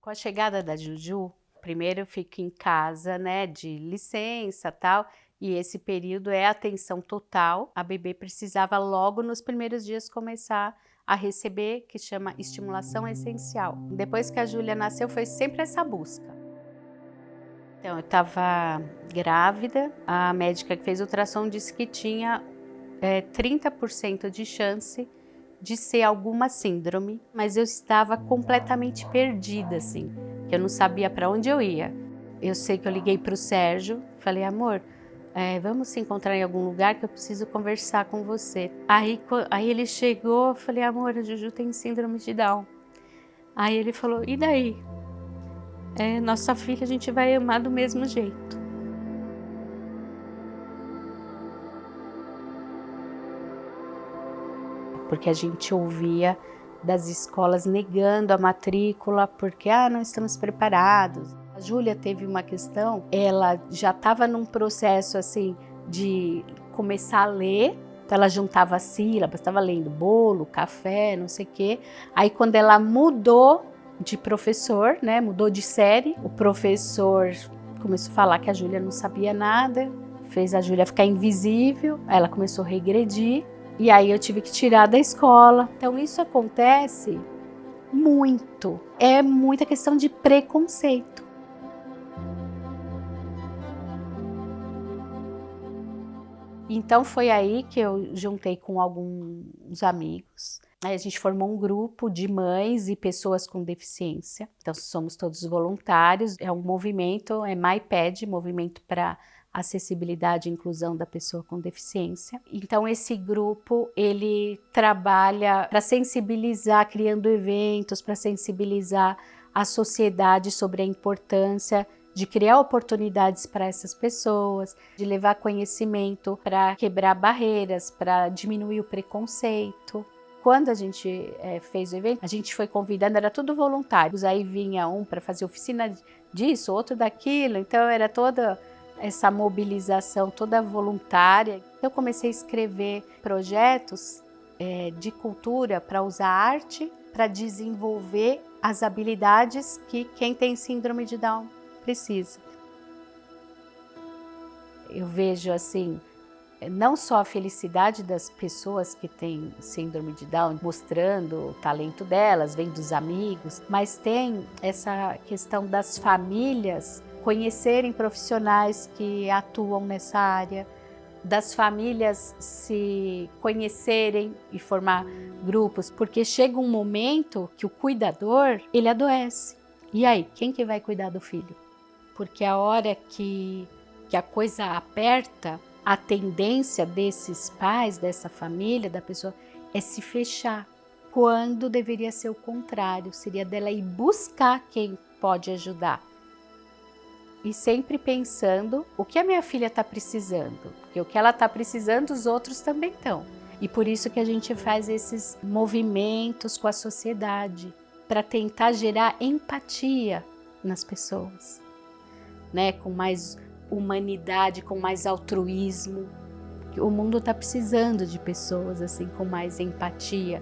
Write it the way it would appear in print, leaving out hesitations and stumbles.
Com a chegada da Juju, primeiro eu fico em casa, né, de licença, tal, e esse período é atenção total. A bebê precisava logo nos primeiros dias começar a receber, que chama estimulação essencial. Depois que a Júlia nasceu, foi sempre essa busca. Então, eu estava grávida, a médica que fez o ultrassom disse que tinha 30% de chance de ser alguma síndrome, mas eu estava completamente perdida, assim, que eu não sabia para onde eu ia. Eu sei que eu liguei para o Sérgio, falei, amor, vamos se encontrar em algum lugar que eu preciso conversar com você. Aí ele chegou, eu falei, amor, a Juju tem síndrome de Down. Aí ele falou, e daí? Nossa filha a gente vai amar do mesmo jeito. Porque a gente ouvia das escolas negando a matrícula porque não estamos preparados. A Júlia teve uma questão, ela já estava num processo assim de começar a ler, então ela juntava sílabas, estava lendo bolo, café, não sei o quê. Aí quando ela mudou de professor, né, mudou de série, o professor começou a falar que a Júlia não sabia nada, fez a Júlia ficar invisível, aí ela começou a regredir. E aí eu tive que tirar da escola. Então isso acontece muito. É muita questão de preconceito. Então foi aí que eu juntei com alguns amigos. Aí a gente formou um grupo de mães e pessoas com deficiência. Então somos todos voluntários. É um movimento, é MyPed, movimento para acessibilidade e inclusão da pessoa com deficiência. Então esse grupo, ele trabalha para sensibilizar, criando eventos, para sensibilizar a sociedade sobre a importância de criar oportunidades para essas pessoas, de levar conhecimento para quebrar barreiras, para diminuir o preconceito. Quando a gente fez o evento, a gente foi convidando, era tudo voluntários, aí vinha um para fazer oficina disso, outro daquilo, então era toda essa mobilização toda voluntária. Eu comecei a escrever projetos de cultura para usar arte, para desenvolver as habilidades que quem tem síndrome de Down precisa. Eu vejo assim, não só a felicidade das pessoas que têm síndrome de Down, mostrando o talento delas, vem dos amigos, mas tem essa questão das famílias conhecerem profissionais que atuam nessa área, das famílias se conhecerem e formar grupos, porque chega um momento que o cuidador, ele adoece. E aí, quem que vai cuidar do filho? Porque a hora que a coisa aperta, a tendência desses pais, dessa família, da pessoa, é se fechar. Quando deveria ser o contrário, seria dela ir buscar quem pode ajudar. E sempre pensando o que a minha filha está precisando, porque o que ela está precisando os outros também estão. E por isso que a gente faz esses movimentos com a sociedade, para tentar gerar empatia nas pessoas, né? Com mais humanidade, com mais altruísmo. O mundo está precisando de pessoas assim com mais empatia.